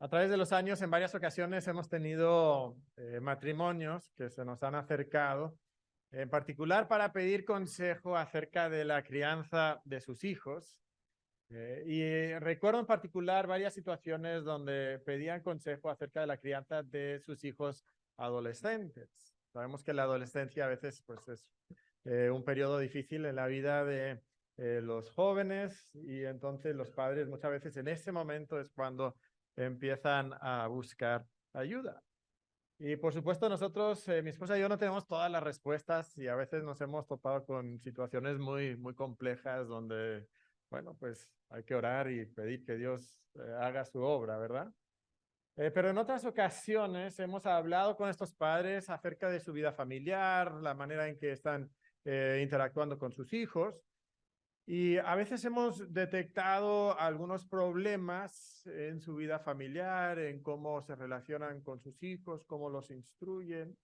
A través de los años, en varias ocasiones hemos tenido matrimonios que se nos han acercado, en particular para pedir consejo acerca de la crianza de sus hijos. Recuerdo en particular varias situaciones donde pedían consejo acerca de la crianza de sus hijos adolescentes. Sabemos que la adolescencia a veces pues, es un periodo difícil en la vida de los jóvenes y entonces los padres muchas veces en ese momento es cuando empiezan a buscar ayuda. Y por supuesto nosotros, mi esposa y yo no tenemos todas las respuestas y a veces nos hemos topado con situaciones muy complejas donde, bueno, pues hay que orar y pedir que Dios haga su obra, ¿verdad? Pero en otras ocasiones hemos hablado con estos padres acerca de su vida familiar, la manera en que están interactuando con sus hijos. Y a veces hemos detectado algunos problemas en su vida familiar, en cómo se relacionan con sus hijos, cómo los instruyen.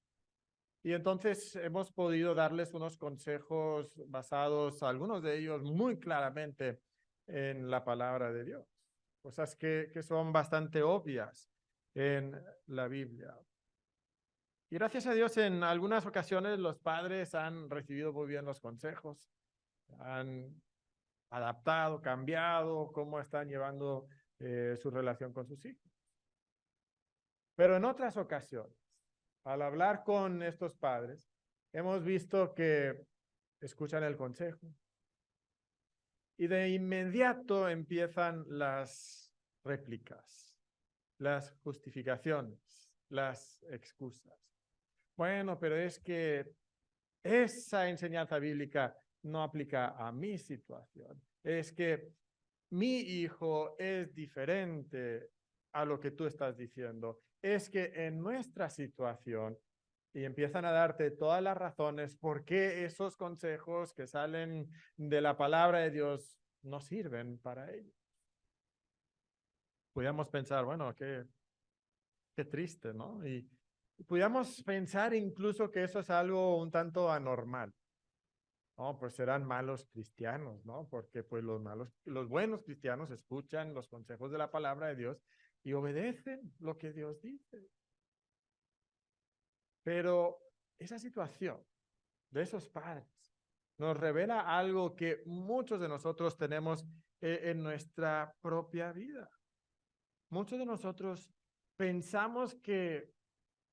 Y entonces hemos podido darles unos consejos basados, algunos de ellos muy claramente en la palabra de Dios. Cosas que son bastante obvias en la Biblia. Y gracias a Dios, en algunas ocasiones los padres han recibido muy bien los consejos, han adaptado, cambiado, cómo están llevando su relación con sus hijos. Pero en otras ocasiones, al hablar con estos padres, hemos visto que escuchan el consejo y de inmediato empiezan las réplicas, las justificaciones, las excusas. Bueno, pero es que esa enseñanza bíblica no aplica a mi situación. Es que mi hijo es diferente a lo que tú estás diciendo. Es que en nuestra situación, y empiezan a darte todas las razones por qué esos consejos que salen de la palabra de Dios no sirven para ellos. Podríamos pensar, bueno, qué triste, ¿no? Y podríamos pensar incluso que eso es algo un tanto anormal. No, pues serán malos cristianos, ¿no? Porque pues los buenos cristianos escuchan los consejos de la palabra de Dios y obedecen lo que Dios dice. Pero esa situación de esos padres nos revela algo que muchos de nosotros tenemos en nuestra propia vida. Muchos de nosotros pensamos que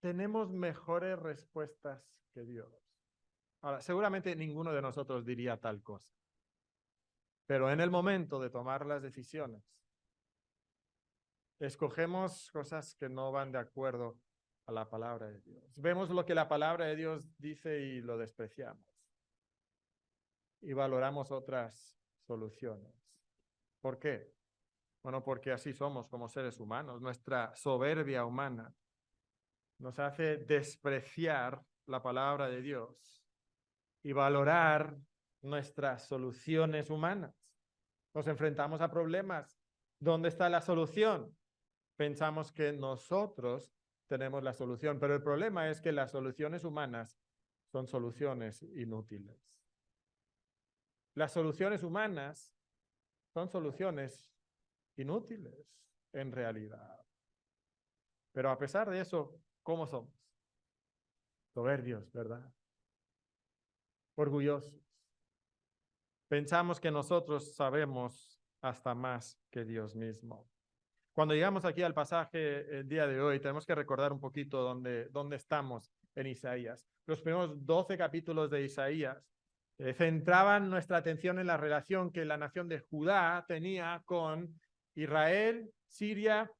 tenemos mejores respuestas que Dios. Ahora, seguramente ninguno de nosotros diría tal cosa. Pero en el momento de tomar las decisiones, escogemos cosas que no van de acuerdo a la palabra de Dios. Vemos lo que la palabra de Dios dice y lo despreciamos. Y valoramos otras soluciones. ¿Por qué? Bueno, porque así somos como seres humanos. Nuestra soberbia humana nos hace despreciar la palabra de Dios y valorar nuestras soluciones humanas. Nos enfrentamos a problemas. ¿Dónde está la solución? Pensamos que nosotros tenemos la solución, pero el problema es que las soluciones humanas son soluciones inútiles. Las soluciones humanas son soluciones inútiles en realidad. Pero a pesar de eso, ¿cómo somos? Soberbios, ¿verdad? Orgullosos. Pensamos que nosotros sabemos hasta más que Dios mismo. Cuando llegamos aquí al pasaje el día de hoy, tenemos que recordar un poquito dónde estamos en Isaías. Los primeros 12 capítulos de Isaías centraban nuestra atención en la relación que la nación de Judá tenía con Israel, Siria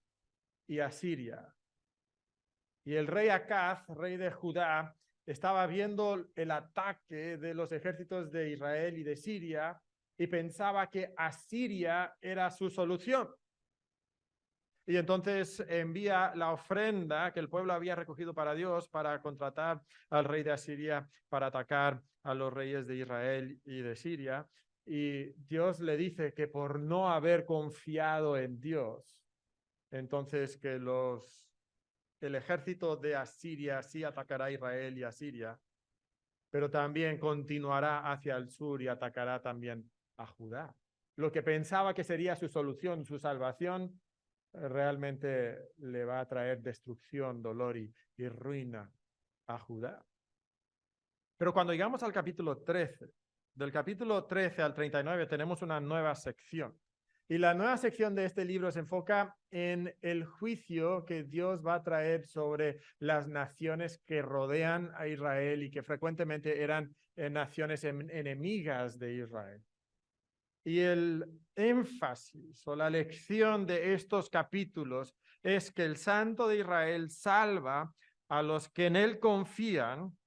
y Asiria. Y el rey Acaz, rey de Judá, estaba viendo el ataque de los ejércitos de Israel y de Siria y pensaba que Asiria era su solución. Y entonces envía la ofrenda que el pueblo había recogido para Dios para contratar al rey de Asiria para atacar a los reyes de Israel y de Siria. Y Dios le dice que por no haber confiado en Dios, entonces que el ejército de Asiria sí atacará a Israel y a Siria, pero también continuará hacia el sur y atacará también a Judá. Lo que pensaba que sería su solución, su salvación, realmente le va a traer destrucción, dolor y ruina a Judá. Pero cuando llegamos al capítulo 13, del capítulo 13 al 39 tenemos una nueva sección. Y la nueva sección de este libro se enfoca en el juicio que Dios va a traer sobre las naciones que rodean a Israel y que frecuentemente eran naciones enemigas de Israel. Y el énfasis o la lección de estos capítulos es que el Santo de Israel salva a los que en él confían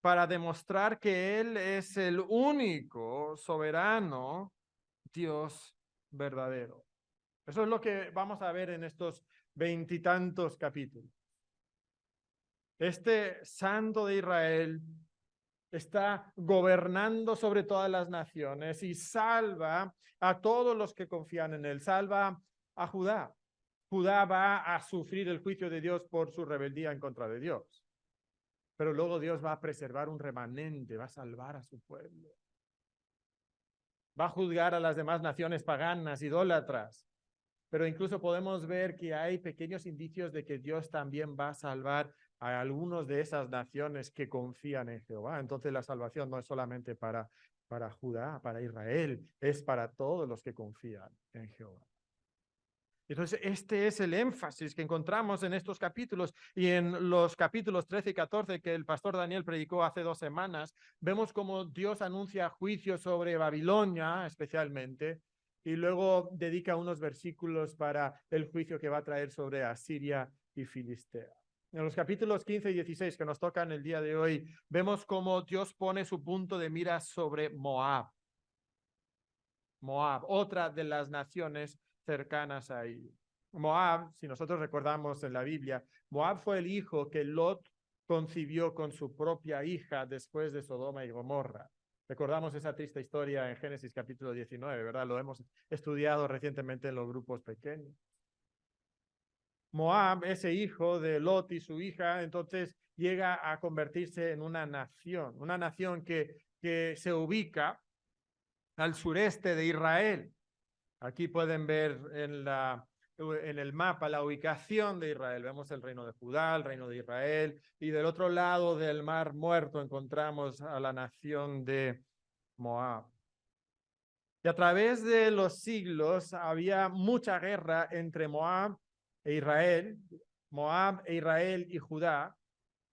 para demostrar que Él es el único soberano Dios verdadero. Eso es lo que vamos a ver en estos 20 y tantos capítulos. Este Santo de Israel está gobernando sobre todas las naciones y salva a todos los que confían en Él. Salva a Judá. Judá va a sufrir el juicio de Dios por su rebeldía en contra de Dios. Pero luego Dios va a preservar un remanente, va a salvar a su pueblo. Va a juzgar a las demás naciones paganas, idólatras. Pero incluso podemos ver que hay pequeños indicios de que Dios también va a salvar a algunos de esas naciones que confían en Jehová. Entonces la salvación no es solamente para Judá, para Israel, es para todos los que confían en Jehová. Entonces, este es el énfasis que encontramos en estos capítulos y en los capítulos 13 y 14 que el pastor Daniel predicó hace 2 semanas. Vemos cómo Dios anuncia juicio sobre Babilonia, especialmente, y luego dedica unos versículos para el juicio que va a traer sobre Asiria y Filistea. En los capítulos 15 y 16 que nos tocan el día de hoy, vemos cómo Dios pone su punto de mira sobre Moab. Moab, otra de las naciones cercanas ahí. Moab, si nosotros recordamos en la Biblia, Moab fue el hijo que Lot concibió con su propia hija después de Sodoma y Gomorra. Recordamos esa triste historia en Génesis capítulo 19, ¿verdad? Lo hemos estudiado recientemente en los grupos pequeños. Moab, ese hijo de Lot y su hija, entonces llega a convertirse en una nación que se ubica al sureste de Israel. Aquí pueden ver en el mapa la ubicación de Israel. Vemos el reino de Judá, el reino de Israel, y del otro lado del Mar Muerto encontramos a la nación de Moab. Y a través de los siglos había mucha guerra entre Moab e Israel y Judá,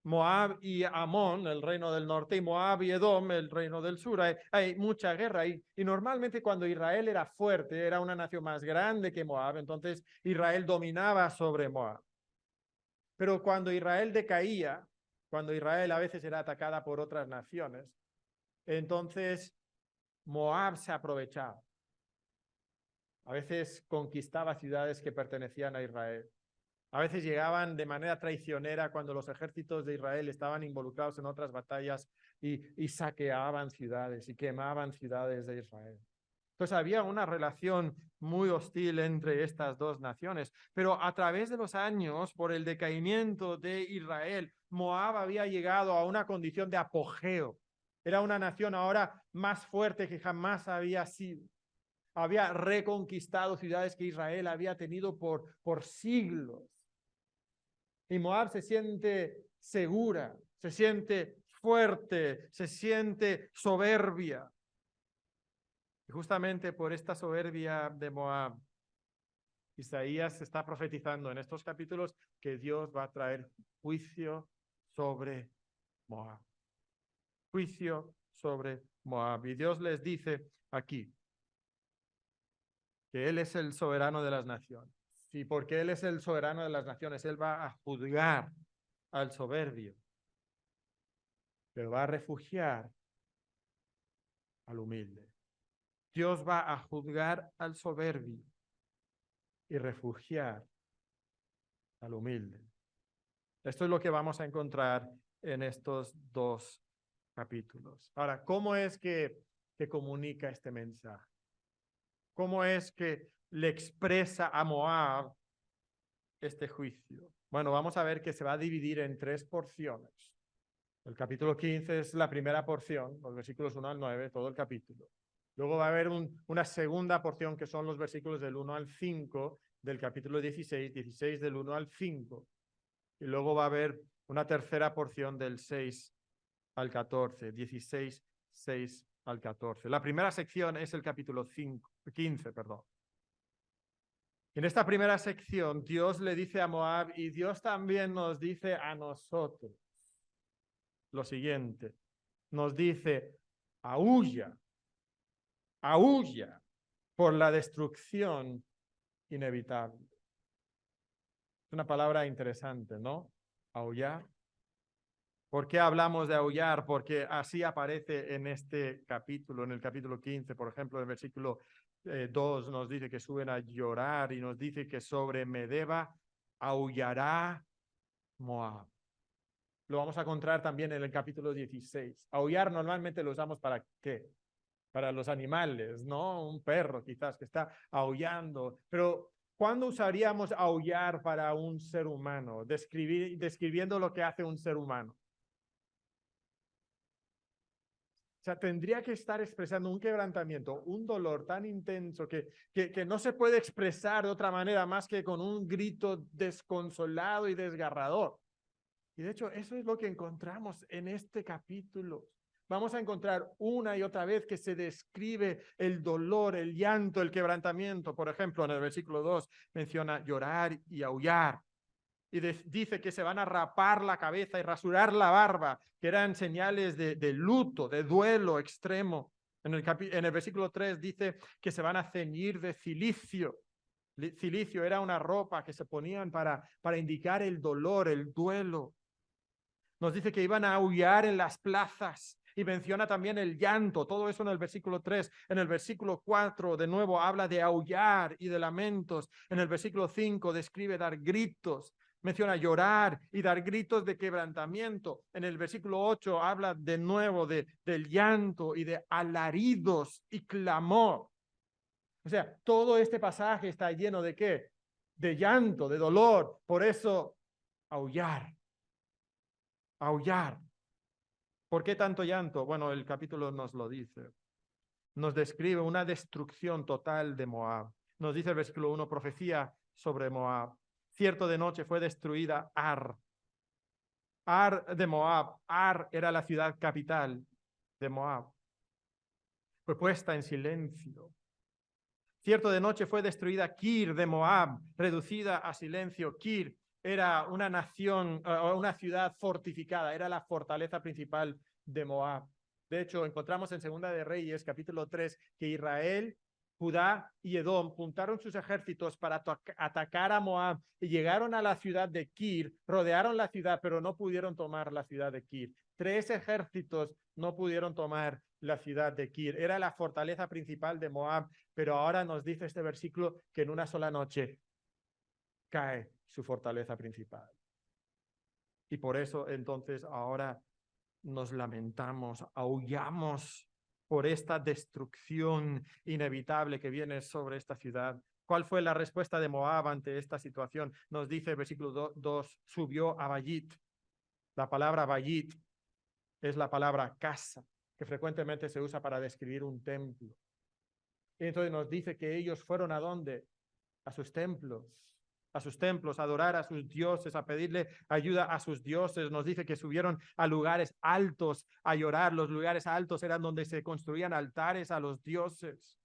Moab y Amón, el reino del norte, y Moab y Edom, el reino del sur. Hay mucha guerra ahí. Y normalmente cuando Israel era fuerte, era una nación más grande que Moab, entonces Israel dominaba sobre Moab. Pero cuando Israel decaía, cuando Israel a veces era atacada por otras naciones, entonces Moab se aprovechaba. A veces conquistaba ciudades que pertenecían a Israel. A veces llegaban de manera traicionera cuando los ejércitos de Israel estaban involucrados en otras batallas y saqueaban ciudades y quemaban ciudades de Israel. Entonces había una relación muy hostil entre estas dos naciones, pero a través de los años, por el decaimiento de Israel, Moab había llegado a una condición de apogeo. Era una nación ahora más fuerte que jamás había sido. Había reconquistado ciudades que Israel había tenido por siglos. Y Moab se siente segura, se siente fuerte, se siente soberbia. Y justamente por esta soberbia de Moab, Isaías está profetizando en estos capítulos que Dios va a traer juicio sobre Moab. Juicio sobre Moab. Y Dios les dice aquí que Él es el soberano de las naciones. Y porque Él es el soberano de las naciones, Él va a juzgar al soberbio, pero va a refugiar al humilde. Dios va a juzgar al soberbio y refugiar al humilde. Esto es lo que vamos a encontrar en estos 2 capítulos. Ahora, ¿cómo es que comunica este mensaje? ¿Cómo es que le expresa a Moab este juicio? Bueno, vamos a ver que se va a dividir en 3 porciones. El capítulo 15 es la primera porción, los versículos 1 al 9, todo el capítulo. Luego va a haber una segunda porción que son los versículos del 1 al 5 del capítulo 16, 16 del 1 al 5, y luego va a haber una tercera porción del 6 al 14, 16, 6 al 14. La primera sección es el capítulo 15, perdón. En esta primera sección, Dios le dice a Moab y Dios también nos dice a nosotros lo siguiente. Nos dice, aúlla, aúlla por la destrucción inevitable. Es una palabra interesante, ¿no? Aullar. ¿Por qué hablamos de aullar? Porque así aparece en este capítulo, en el capítulo 15, por ejemplo, en el versículo 2 nos dice que suben a llorar y nos dice que sobre Medeba aullará Moab. Lo vamos a encontrar también en el capítulo 16. Aullar normalmente lo usamos ¿para qué? Para los animales, ¿no? Un perro quizás que está aullando. Pero ¿cuándo usaríamos aullar para un ser humano? Describiendo lo que hace un ser humano. O sea, tendría que estar expresando un quebrantamiento, un dolor tan intenso que no se puede expresar de otra manera más que con un grito desconsolado y desgarrador. Y de hecho, eso es lo que encontramos en este capítulo. Vamos a encontrar una y otra vez que se describe el dolor, el llanto, el quebrantamiento. Por ejemplo, en el versículo 2 menciona llorar y aullar. Y dice que se van a rapar la cabeza y rasurar la barba, que eran señales de luto, de duelo extremo. En el versículo 3 dice que se van a ceñir de cilicio. Cilicio era una ropa que se ponían para indicar el dolor, el duelo. Nos dice que iban a aullar en las plazas y menciona también el llanto, todo eso en el versículo 3. En el versículo 4, de nuevo, habla de aullar y de lamentos. En el versículo 5 describe dar gritos, menciona llorar y dar gritos de quebrantamiento. En el versículo 8 habla de nuevo del llanto y de alaridos y clamor. O sea, todo este pasaje está lleno de ¿qué? De llanto, de dolor. Por eso, aullar. Aullar. ¿Por qué tanto llanto? Bueno, el capítulo nos lo dice. Nos describe una destrucción total de Moab. Nos dice el versículo 1, profecía sobre Moab. Cierto de noche fue destruida Ar. Ar de Moab. Ar era la ciudad capital de Moab. Fue puesta en silencio. Cierto de noche fue destruida Kir de Moab, reducida a silencio. Kir era una nación, una ciudad fortificada, era la fortaleza principal de Moab. De hecho, encontramos en Segunda de Reyes, capítulo 3, que Israel, Judá y Edom juntaron sus ejércitos para atacar a Moab y llegaron a la ciudad de Kir, rodearon la ciudad, pero no pudieron tomar la ciudad de Kir. 3 ejércitos no pudieron tomar la ciudad de Kir. Era la fortaleza principal de Moab, pero ahora nos dice este versículo que en una sola noche cae su fortaleza principal. Y por eso entonces ahora nos lamentamos, aullamos por esta destrucción inevitable que viene sobre esta ciudad. ¿Cuál fue la respuesta de Moab ante esta situación? Nos dice el versículo 2, subió a Bayit. La palabra Bayit es la palabra casa, que frecuentemente se usa para describir un templo. Y entonces nos dice que ellos fueron ¿a dónde? A sus templos, a adorar a sus dioses, a pedirle ayuda a sus dioses. Nos dice que subieron a lugares altos a llorar. Los lugares altos eran donde se construían altares a los dioses.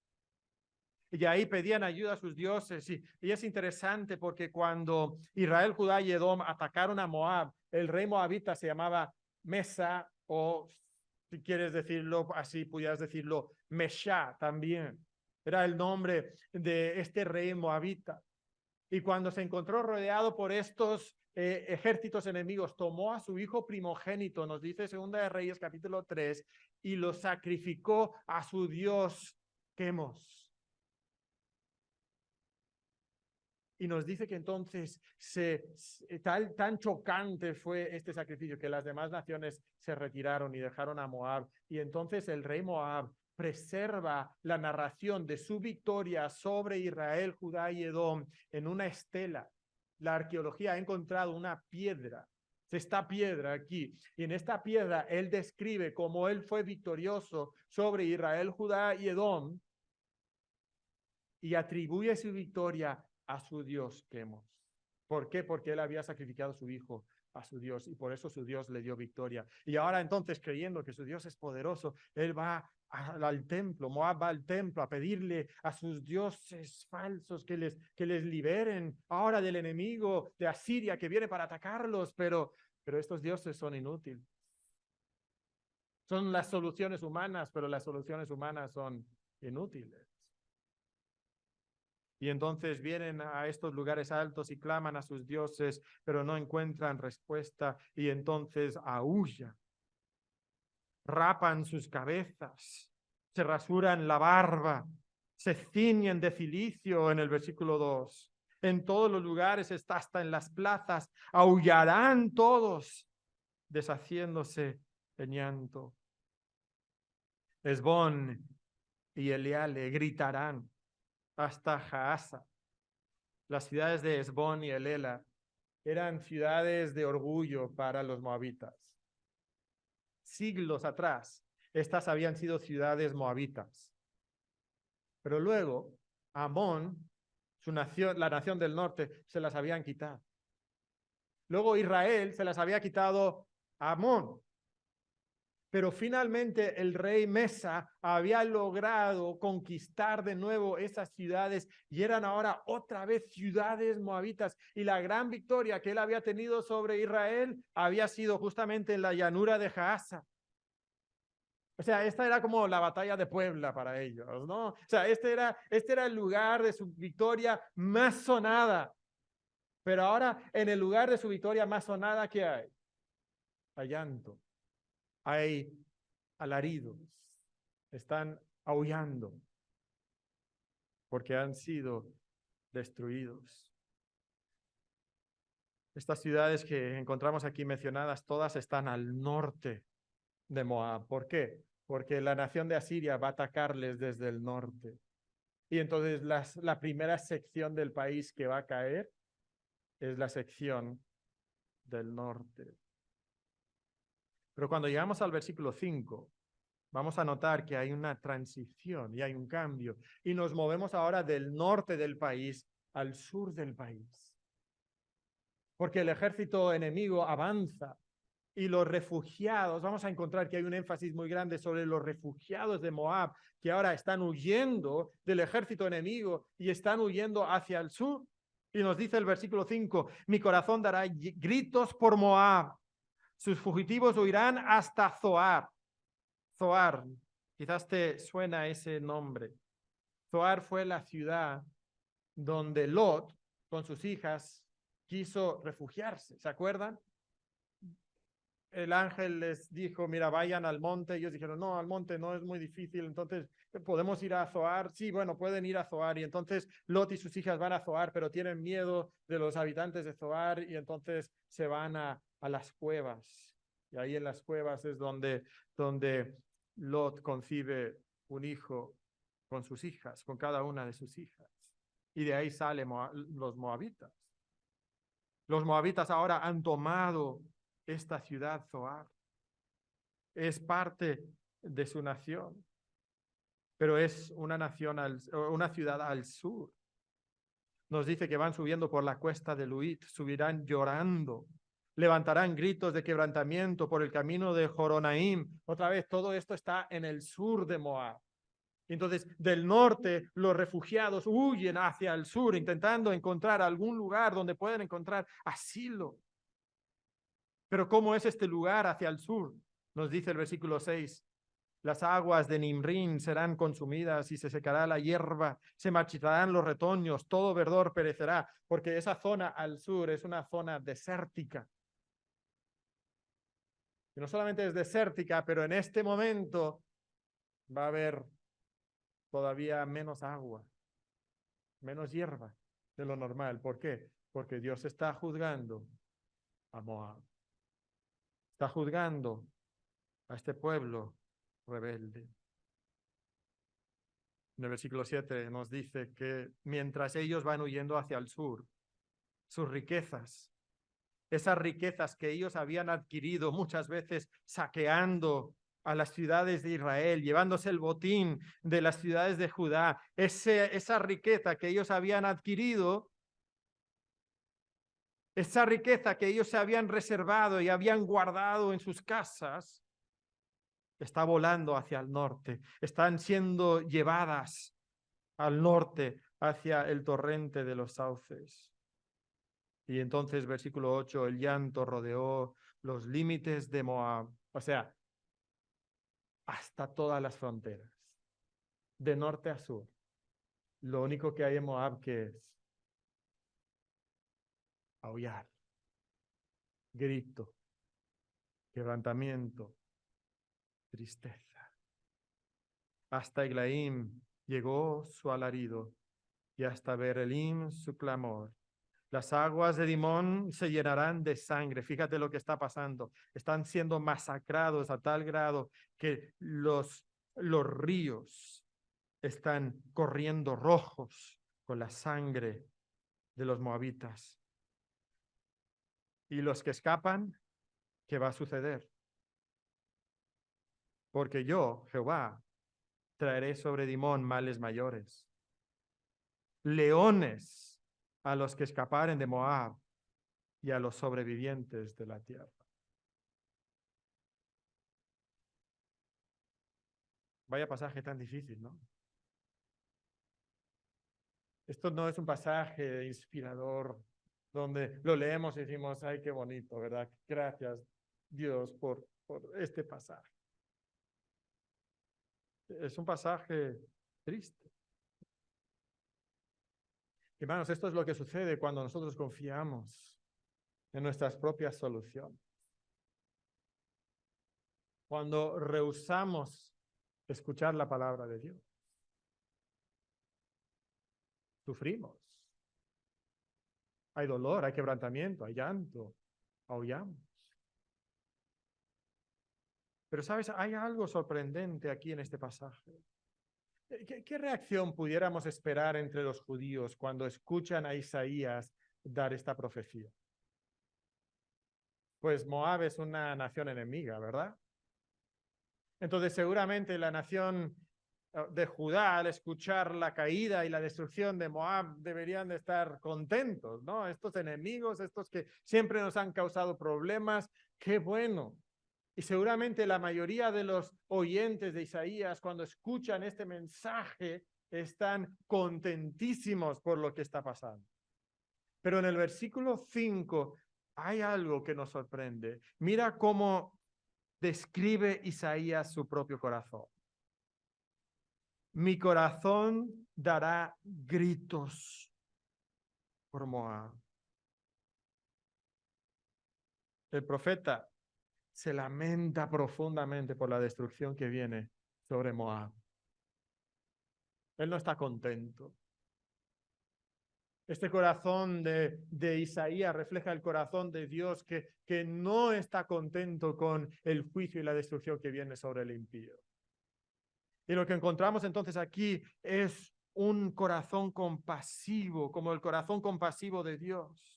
Y ahí pedían ayuda a sus dioses. Y es interesante porque cuando Israel, Judá y Edom atacaron a Moab, el rey moabita se llamaba Mesa, o si quieres decirlo así, pudieras decirlo Mesha también. Era el nombre de este rey moabita. Y cuando se encontró rodeado por estos ejércitos enemigos, tomó a su hijo primogénito, nos dice Segunda de Reyes capítulo 3, y lo sacrificó a su dios Quemos. Y nos dice que entonces tan chocante fue este sacrificio que las demás naciones se retiraron y dejaron a Moab. Y entonces el rey Moab preserva la narración de su victoria sobre Israel, Judá y Edom en una estela. La arqueología ha encontrado una piedra, esta piedra aquí, y en esta piedra él describe cómo él fue victorioso sobre Israel, Judá y Edom, y atribuye su victoria a su Dios Quemos. ¿Por qué? Porque él había sacrificado a su hijo a su Dios y por eso su Dios le dio victoria. Y ahora entonces, creyendo que su Dios es poderoso, él va al templo, Moab va al templo a pedirle a sus dioses falsos que les liberen ahora del enemigo de Asiria que viene para atacarlos, pero estos dioses son inútiles. Son las soluciones humanas, pero las soluciones humanas son inútiles. Y entonces vienen a estos lugares altos y claman a sus dioses, pero no encuentran respuesta y entonces aúllan. Rapan sus cabezas, se rasuran la barba, se ciñen de cilicio en el versículo 2. En todos los lugares, hasta en las plazas, aullarán todos, deshaciéndose en llanto. Hesbón y Eleale gritarán hasta Jaasa. Las ciudades de Hesbón y Elela eran ciudades de orgullo para los moabitas. Siglos atrás, estas habían sido ciudades moabitas. Pero luego, Amón, su nación, la nación del norte, se las habían quitado. Luego Israel se las había quitado a Amón. Pero finalmente el rey Mesa había logrado conquistar de nuevo esas ciudades y eran ahora otra vez ciudades moabitas. Y la gran victoria que él había tenido sobre Israel había sido justamente en la llanura de Jaasa. O sea, esta era como la batalla de Puebla para ellos, ¿no? O sea, este era el lugar de su victoria más sonada. Pero ahora en el lugar de su victoria más sonada, ¿qué hay? Hay llanto. Hay alaridos, están aullando porque han sido destruidos. Estas ciudades que encontramos aquí mencionadas, todas están al norte de Moab. ¿Por qué? Porque la nación de Asiria va a atacarles desde el norte. Y entonces la primera sección del país que va a caer es la sección del norte. Pero cuando llegamos al versículo 5, vamos a notar que hay una transición y hay un cambio. Y nos movemos ahora del norte del país al sur del país. Porque el ejército enemigo avanza y los refugiados, vamos a encontrar que hay un énfasis muy grande sobre los refugiados de Moab, que ahora están huyendo del ejército enemigo y están huyendo hacia el sur. Y nos dice el versículo 5, mi corazón dará gritos por Moab, sus fugitivos huirán hasta Zoar. Zoar, quizás te suena ese nombre. Zoar fue la ciudad donde Lot, con sus hijas, quiso refugiarse. ¿Se acuerdan? El ángel les dijo, mira, vayan al monte. Ellos dijeron, no, al monte no es muy difícil. Entonces, ¿podemos ir a Zoar? Sí, bueno, pueden ir a Zoar. Y entonces Lot y sus hijas van a Zoar, pero tienen miedo de los habitantes de Zoar y entonces se van a las cuevas. Y ahí en las cuevas es donde Lot concibe un hijo con sus hijas, con cada una de sus hijas. Y de ahí salen los moabitas. Los moabitas ahora han tomado esta ciudad Zoar. Es parte de su nación, pero es una ciudad al sur. Nos dice que van subiendo por la cuesta de Luit, subirán llorando. Levantarán gritos de quebrantamiento por el camino de Joronaim. Otra vez, todo esto está en el sur de Moab. Entonces, del norte, los refugiados huyen hacia el sur, intentando encontrar algún lugar donde puedan encontrar asilo. Pero ¿cómo es este lugar hacia el sur? Nos dice el versículo 6. Las aguas de Nimrín serán consumidas y se secará la hierba, se marchitarán los retoños, todo verdor perecerá, porque esa zona al sur es una zona desértica. Y no solamente es desértica, pero en este momento va a haber todavía menos agua, menos hierba de lo normal. ¿Por qué? Porque Dios está juzgando a Moab. Está juzgando a este pueblo rebelde. En el versículo 7 nos dice que mientras ellos van huyendo hacia el sur, sus riquezas, esas riquezas que ellos habían adquirido muchas veces saqueando a las ciudades de Israel, llevándose el botín de las ciudades de Judá, esa riqueza que ellos habían adquirido Esa riqueza que ellos se habían reservado y habían guardado en sus casas, está volando hacia el norte. Están siendo llevadas al norte, hacia el torrente de los sauces. Y entonces, versículo 8, el llanto rodeó los límites de Moab, o sea, hasta todas las fronteras, de norte a sur. Lo único que hay en Moab que es aullar, grito, quebrantamiento, tristeza. Hasta Eglaim llegó su alarido y hasta Berelim su clamor. Las aguas de Dimón se llenarán de sangre. Fíjate lo que está pasando. Están siendo masacrados a tal grado que los ríos están corriendo rojos con la sangre de los moabitas. Y los que escapan, ¿qué va a suceder? Porque yo, Jehová, traeré sobre Dimón males mayores. Leones a los que escaparen de Moab y a los sobrevivientes de la tierra. Vaya pasaje tan difícil, ¿no? Esto no es un pasaje inspirador donde lo leemos y decimos, ay, qué bonito, ¿verdad? Gracias, Dios, por este pasaje. Es un pasaje triste. Hermanos, esto es lo que sucede cuando nosotros confiamos en nuestras propias soluciones. Cuando rehusamos escuchar la palabra de Dios. Sufrimos. Hay dolor, hay quebrantamiento, hay llanto, aullamos. Pero, ¿sabes? Hay algo sorprendente aquí en este pasaje. ¿Qué reacción pudiéramos esperar entre los judíos cuando escuchan a Isaías dar esta profecía? Pues Moab es una nación enemiga, ¿verdad? Entonces, seguramente la nación de Judá, al escuchar la caída y la destrucción de Moab, deberían de estar contentos, ¿no? Estos enemigos, estos que siempre nos han causado problemas, qué bueno. Y seguramente la mayoría de los oyentes de Isaías, cuando escuchan este mensaje, están contentísimos por lo que está pasando. Pero en el versículo 5 hay algo que nos sorprende. Mira cómo describe Isaías su propio corazón. Mi corazón dará gritos por Moab. El profeta se lamenta profundamente por la destrucción que viene sobre Moab. Él no está contento. Este corazón de Isaías refleja el corazón de Dios que no está contento con el juicio y la destrucción que viene sobre el impío. Y lo que encontramos entonces aquí es un corazón compasivo, como el corazón compasivo de Dios.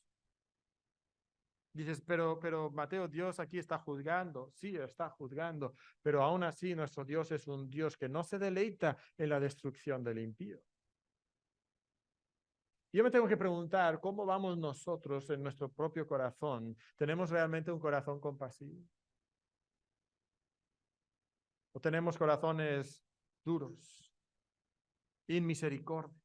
Dices, pero Mateo, Dios aquí está juzgando. Sí, está juzgando, pero aún así nuestro Dios es un Dios que no se deleita en la destrucción del impío. Yo me tengo que preguntar, ¿cómo vamos nosotros en nuestro propio corazón? ¿Tenemos realmente un corazón compasivo? ¿O tenemos corazones duros, inmisericordios?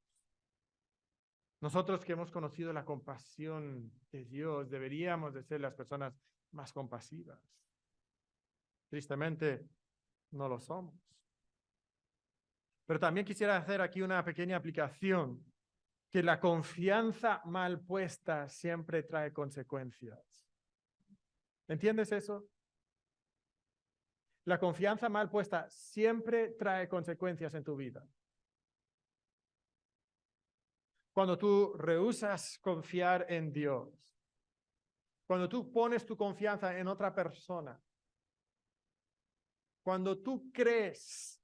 Nosotros que hemos conocido la compasión de Dios, deberíamos de ser las personas más compasivas. Tristemente, no lo somos. Pero también quisiera hacer aquí una pequeña aplicación, que la confianza mal puesta siempre trae consecuencias. ¿Entiendes eso? La confianza mal puesta siempre trae consecuencias en tu vida. Cuando tú rehusas confiar en Dios, cuando tú pones tu confianza en otra persona, cuando tú crees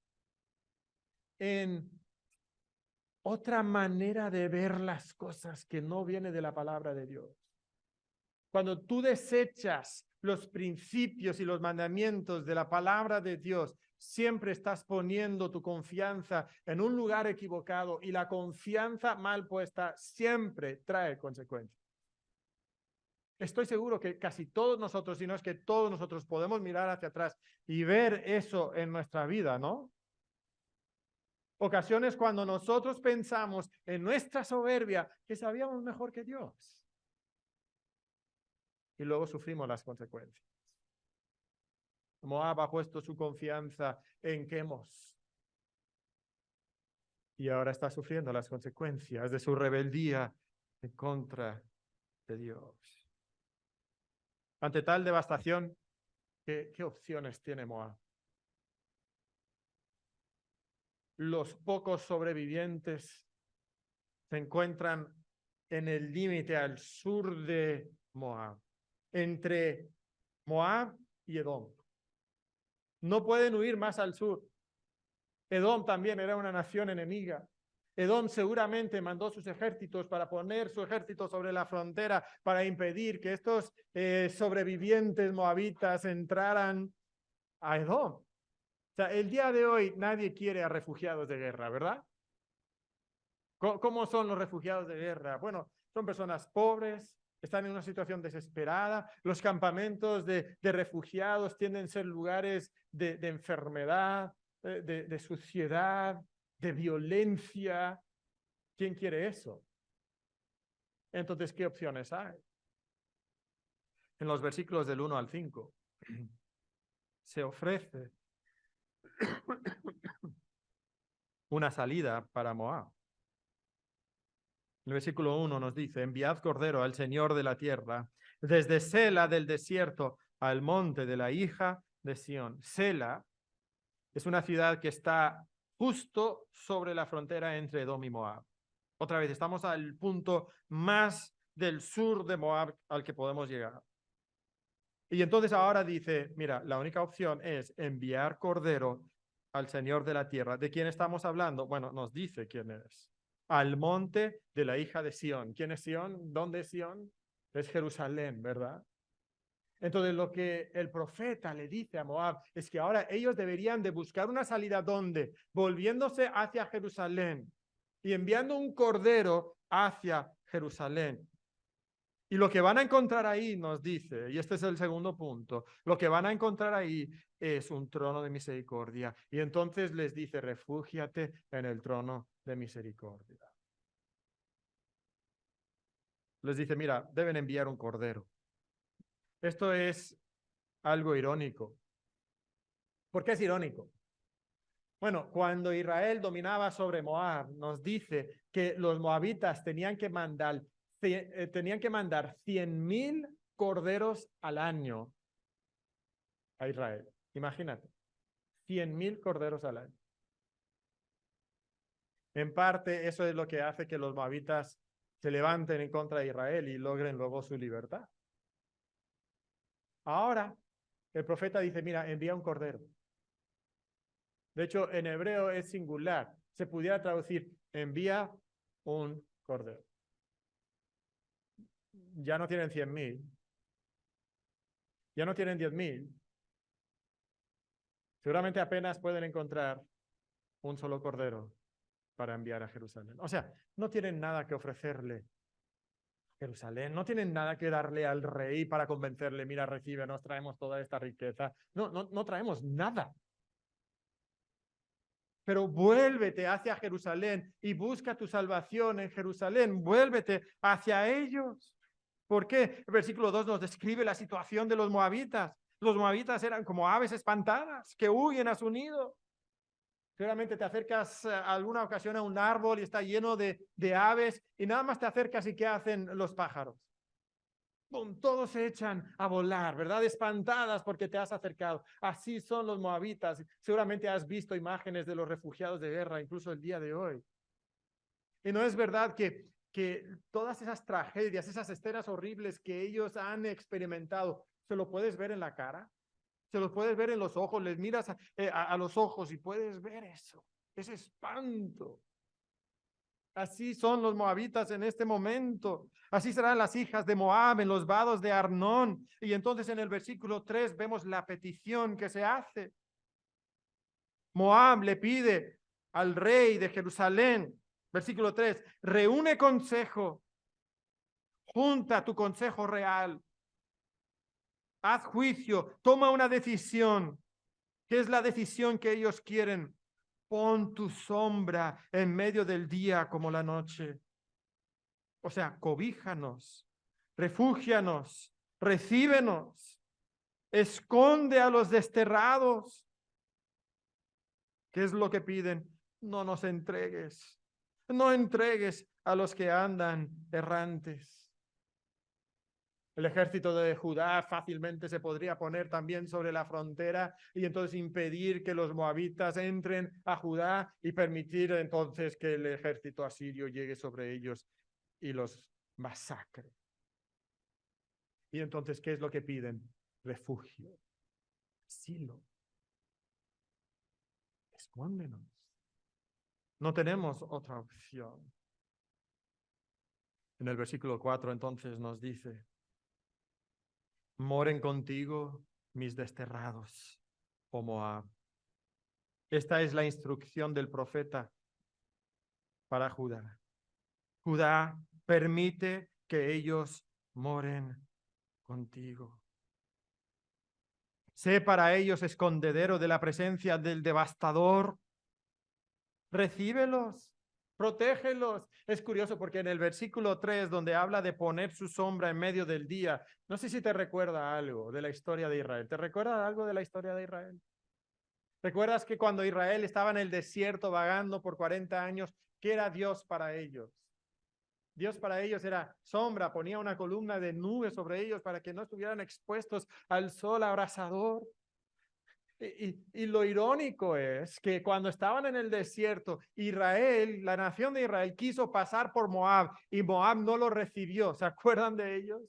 en otra manera de ver las cosas que no viene de la palabra de Dios, cuando tú desechas los principios y los mandamientos de la palabra de Dios, siempre estás poniendo tu confianza en un lugar equivocado, y la confianza mal puesta siempre trae consecuencias. Estoy seguro que casi todos nosotros, si no es que todos nosotros, podemos mirar hacia atrás y ver eso en nuestra vida, ¿no? Ocasiones cuando nosotros pensamos en nuestra soberbia que sabíamos mejor que Dios. Y luego sufrimos las consecuencias. Moab ha puesto su confianza en Quemos. Y ahora está sufriendo las consecuencias de su rebeldía en contra de Dios. Ante tal devastación, ¿qué opciones tiene Moab? Los pocos sobrevivientes se encuentran en el límite al sur de Moab, entre Moab y Edom. No pueden huir más al sur. Edom también era una nación enemiga. Edom seguramente mandó sus ejércitos para poner su ejército sobre la frontera para impedir que estos sobrevivientes moabitas entraran a Edom. O sea, el día de hoy nadie quiere a refugiados de guerra, ¿verdad? ¿Cómo son los refugiados de guerra? Bueno, son personas pobres, están en una situación desesperada. Los campamentos de refugiados tienden a ser lugares de enfermedad, de suciedad, de violencia. ¿Quién quiere eso? Entonces, ¿qué opciones hay? En los versículos del 1 al 5 se ofrece una salida para Moab. El versículo 1 nos dice: enviad cordero al Señor de la tierra, desde Sela del desierto al monte de la hija de Sión. Sela es una ciudad que está justo sobre la frontera entre Edom y Moab. Otra vez, estamos al punto más del sur de Moab al que podemos llegar. Y entonces ahora dice, mira, la única opción es enviar cordero al Señor de la tierra. ¿De quién estamos hablando? Bueno, nos dice quién es. Al monte de la hija de Sión. ¿Quién es Sión? ¿Dónde es Sión? Es Jerusalén, ¿verdad? Entonces lo que el profeta le dice a Moab es que ahora ellos deberían de buscar una salida. ¿Dónde? Volviéndose hacia Jerusalén y enviando un cordero hacia Jerusalén. Y lo que van a encontrar ahí, nos dice, y este es el segundo punto, lo que van a encontrar ahí es un trono de misericordia. Y entonces les dice, refúgiate en el trono de misericordia. Les dice, mira, deben enviar un cordero. Esto es algo irónico. ¿Por qué es irónico? Bueno, cuando Israel dominaba sobre Moab, nos dice que los moabitas tenían que mandar 100,000 corderos al año a Israel. Imagínate, 100,000 corderos al año. En parte, eso es lo que hace que los moabitas se levanten en contra de Israel y logren luego su libertad. Ahora, el profeta dice, mira, envía un cordero. De hecho, en hebreo es singular. Se pudiera traducir, envía un cordero. Ya no tienen 100,000. Ya no tienen 10,000. Seguramente apenas pueden encontrar un solo cordero para enviar a Jerusalén. O sea, no tienen nada que ofrecerle a Jerusalén, no tienen nada que darle al rey para convencerle, mira, recibe, nos traemos toda esta riqueza. No traemos nada. Pero vuélvete hacia Jerusalén y busca tu salvación en Jerusalén. Vuélvete hacia ellos. ¿Por qué? El versículo 2 nos describe la situación de los moabitas. Los moabitas eran como aves espantadas que huyen a su nido. Seguramente te acercas a alguna ocasión a un árbol y está lleno de aves y nada más te acercas y ¿qué hacen los pájaros? ¡Bum! Todos se echan a volar, ¿verdad? Espantadas porque te has acercado. Así son los moabitas. Seguramente has visto imágenes de los refugiados de guerra, incluso el día de hoy. Y no es verdad que todas esas tragedias, esas escenas horribles que ellos han experimentado, ¿se lo puedes ver en la cara? ¿Se los puedes ver en los ojos? Les miras a los ojos y puedes ver eso, ese espanto. Así son los moabitas en este momento. Así serán las hijas de Moab en los vados de Arnón. Y entonces en el versículo 3 vemos la petición que se hace. Moab le pide al rey de Jerusalén, versículo 3, reúne consejo, junta tu consejo real. haz juicio, toma una decisión. ¿Qué es la decisión que ellos quieren? Pon tu sombra en medio del día como la noche. O sea, cobíjanos, refúgianos, recíbenos, esconde a los desterrados. ¿Qué es lo que piden? No nos entregues, no entregues a los que andan errantes. El ejército de Judá fácilmente se podría poner también sobre la frontera y entonces impedir que los moabitas entren a Judá y permitir entonces que el ejército asirio llegue sobre ellos y los masacre. Y entonces, ¿qué es lo que piden? Refugio, asilo. Escóndenos. No tenemos otra opción. En el versículo 4 entonces nos dice, moren contigo mis desterrados, oh Moab. Esta es la instrucción del profeta para Judá. Judá, permite que ellos moren contigo. Sé para ellos escondedero de la presencia del devastador. Recíbelos, protégelos. Es curioso porque en el versículo 3, donde habla de poner su sombra en medio del día, no sé si te recuerda algo de la historia de Israel. ¿Te recuerda algo de la historia de Israel? ¿Recuerdas que cuando Israel estaba en el desierto vagando por 40 años, qué era Dios para ellos? Dios para ellos era sombra, ponía una columna de nube sobre ellos para que no estuvieran expuestos al sol abrasador. Y lo irónico es que cuando estaban en el desierto, Israel, la nación de Israel, quiso pasar por Moab y Moab no lo recibió. ¿Se acuerdan de ellos?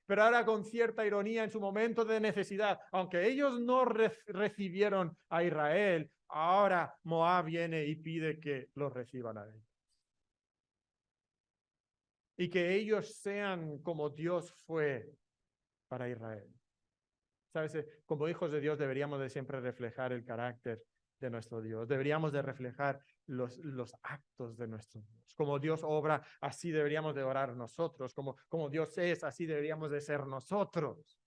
Pero ahora con cierta ironía en su momento de necesidad, aunque ellos no recibieron a Israel, ahora Moab viene y pide que los reciban a ellos. Y que ellos sean como Dios fue para Israel. ¿Sabes? Como hijos de Dios deberíamos de siempre reflejar el carácter de nuestro Dios. Deberíamos de reflejar los actos de nuestro Dios. Como Dios obra, así deberíamos de orar nosotros. Como Dios es, así deberíamos de ser nosotros.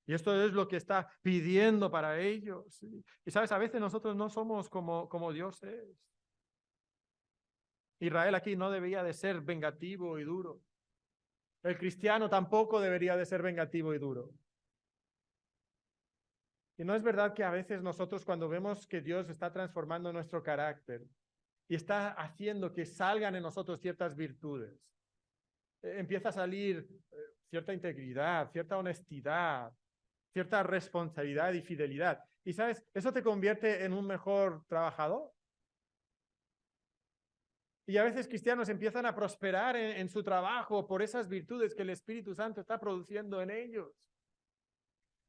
Y esto es lo que está pidiendo para ellos. Y sabes, a veces nosotros no somos como Dios es. Israel aquí no debía de ser vengativo y duro. El cristiano tampoco debería de ser vengativo y duro. Y no es verdad que a veces nosotros cuando vemos que Dios está transformando nuestro carácter y está haciendo que salgan en nosotros ciertas virtudes, empieza a salir cierta integridad, cierta honestidad, cierta responsabilidad y fidelidad. Y sabes, eso te convierte en un mejor trabajador. Y a veces cristianos empiezan a prosperar en su trabajo por esas virtudes que el Espíritu Santo está produciendo en ellos.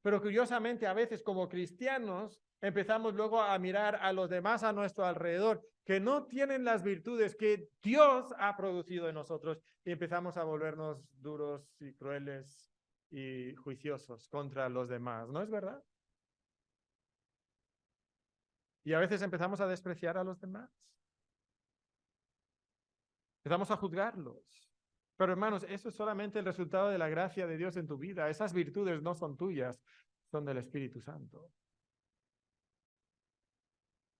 Pero curiosamente, a veces como cristianos empezamos luego a mirar a los demás a nuestro alrededor que no tienen las virtudes que Dios ha producido en nosotros y empezamos a volvernos duros y crueles y juiciosos contra los demás. ¿No es verdad? Y a veces empezamos a despreciar a los demás. Empezamos a juzgarlos. Pero hermanos, eso es solamente el resultado de la gracia de Dios en tu vida. Esas virtudes no son tuyas, son del Espíritu Santo.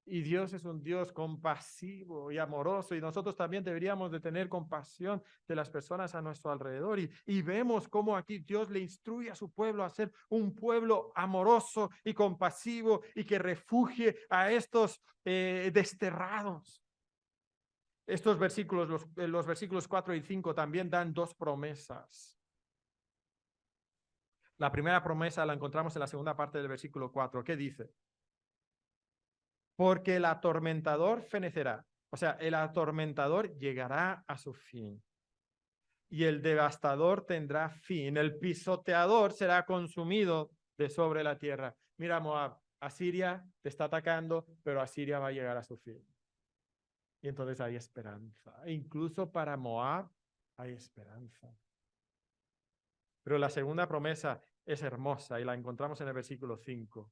Y Dios es un Dios compasivo y amoroso y nosotros también deberíamos de tener compasión de las personas a nuestro alrededor. Y vemos cómo aquí Dios le instruye a su pueblo a ser un pueblo amoroso y compasivo y que refugie a estos desterrados. Estos versículos, los versículos 4 y 5 también dan dos promesas. La primera promesa la encontramos en la segunda parte del versículo 4. ¿Qué dice? Porque el atormentador fenecerá, o sea, el atormentador llegará a su fin y el devastador tendrá fin. El pisoteador será consumido de sobre la tierra. Mira, Moab, Asiria te está atacando, pero Asiria va a llegar a su fin. Y entonces hay esperanza. Incluso para Moab hay esperanza. Pero la segunda promesa es hermosa y la encontramos en el versículo 5.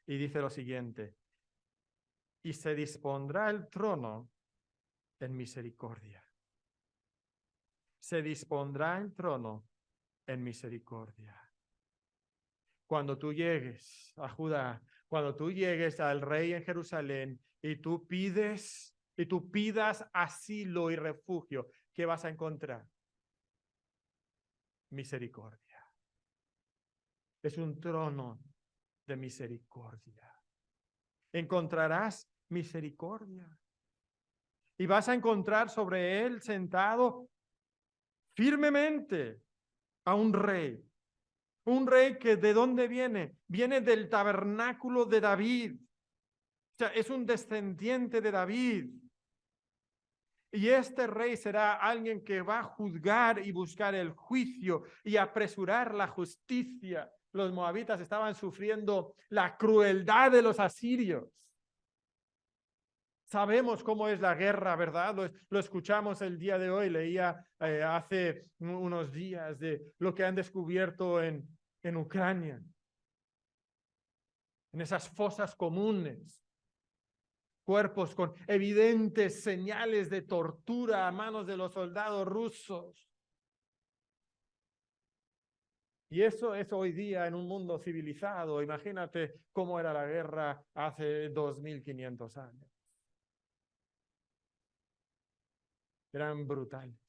Y dice lo siguiente: y se dispondrá el trono en misericordia. Se dispondrá el trono en misericordia. cuando tú llegues a Judá, cuando tú llegues al rey en Jerusalén y tú pidas asilo y refugio, ¿qué vas a encontrar? Misericordia. Es un trono de misericordia. Encontrarás misericordia. Y vas a encontrar sobre él sentado firmemente a un rey. Un rey que ¿de dónde viene? Viene del tabernáculo de David. O sea, es un descendiente de David. Y este rey será alguien que va a juzgar y buscar el juicio y apresurar la justicia. Los moabitas estaban sufriendo la crueldad de los asirios. Sabemos cómo es la guerra, ¿verdad? Lo escuchamos el día de hoy. Leía hace unos días de lo que han descubierto en Ucrania, en esas fosas comunes. Cuerpos con evidentes señales de tortura a manos de los soldados rusos. Y eso es hoy día en un mundo civilizado. Imagínate cómo era la guerra hace 2500 años. Eran brutales.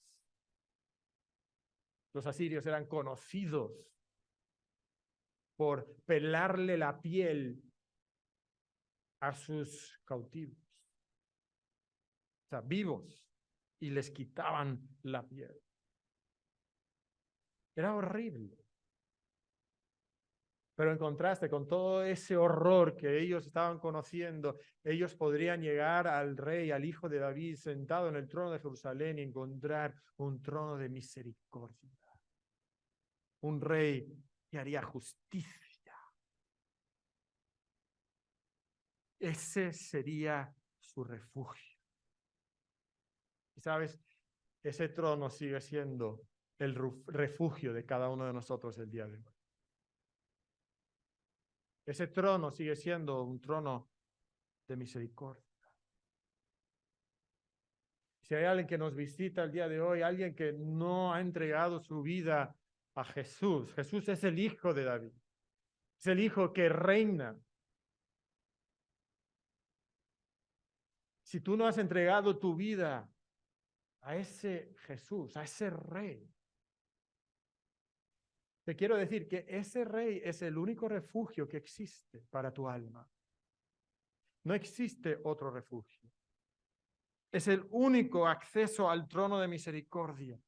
Los asirios eran conocidos por pelarle la piel a sus cautivos. O sea, vivos, y les quitaban la piel. Era horrible. Pero en contraste con todo ese horror que ellos estaban conociendo, ellos podrían llegar al rey, al hijo de David, sentado en el trono de Jerusalén y encontrar un trono de misericordia. Un rey que haría justicia. Ese sería su refugio. Y sabes, ese trono sigue siendo el refugio de cada uno de nosotros el día de hoy. Ese trono sigue siendo un trono de misericordia. Si hay alguien que nos visita el día de hoy, alguien que no ha entregado su vida a Jesús, Jesús es el hijo de David, es el hijo que reina. Si tú no has entregado tu vida a ese Jesús, a ese rey, te quiero decir que ese rey es el único refugio que existe para tu alma. No existe otro refugio. Es el único acceso al trono de misericordia.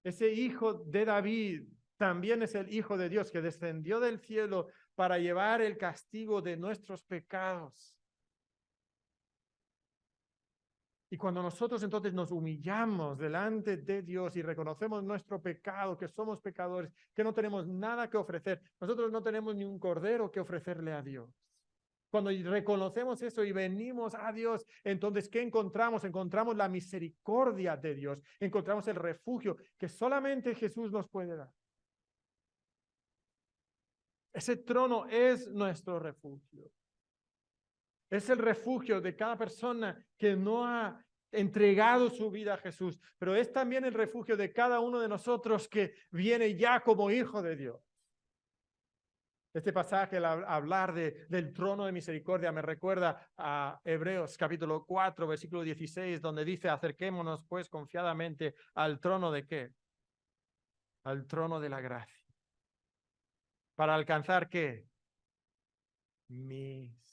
Ese hijo de David también es el hijo de Dios que descendió del cielo para llevar el castigo de nuestros pecados. Y cuando nosotros entonces nos humillamos delante de Dios y reconocemos nuestro pecado, que somos pecadores, que no tenemos nada que ofrecer, nosotros no tenemos ni un cordero que ofrecerle a Dios. Cuando reconocemos eso y venimos a Dios, entonces, ¿qué encontramos? Encontramos la misericordia de Dios, encontramos el refugio que solamente Jesús nos puede dar. Ese trono es nuestro refugio. Es el refugio de cada persona que no ha entregado su vida a Jesús, pero es también el refugio de cada uno de nosotros que viene ya como hijo de Dios. Este pasaje, al hablar del trono de misericordia, me recuerda a Hebreos capítulo 4, versículo 16, donde dice, acerquémonos pues confiadamente al trono de ¿qué? Al trono de la gracia. ¿Para alcanzar qué? Misericordia.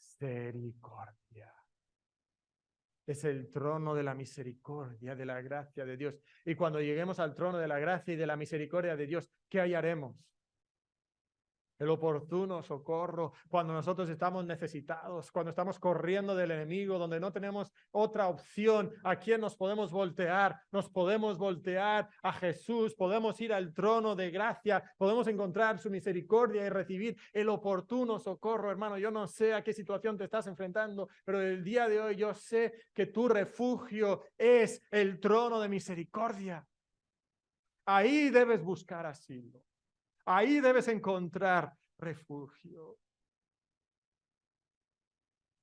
Es el trono de la misericordia, de la gracia de Dios. Y cuando lleguemos al trono de la gracia y de la misericordia de Dios, ¿qué hallaremos? El oportuno socorro cuando nosotros estamos necesitados, cuando estamos corriendo del enemigo, donde no tenemos otra opción. ¿A quién nos podemos voltear? Nos podemos voltear a Jesús, podemos ir al trono de gracia, podemos encontrar su misericordia y recibir el oportuno socorro. Hermano, yo no sé a qué situación te estás enfrentando, pero el día de hoy yo sé que tu refugio es el trono de misericordia. Ahí debes buscar asilo. Ahí debes encontrar refugio.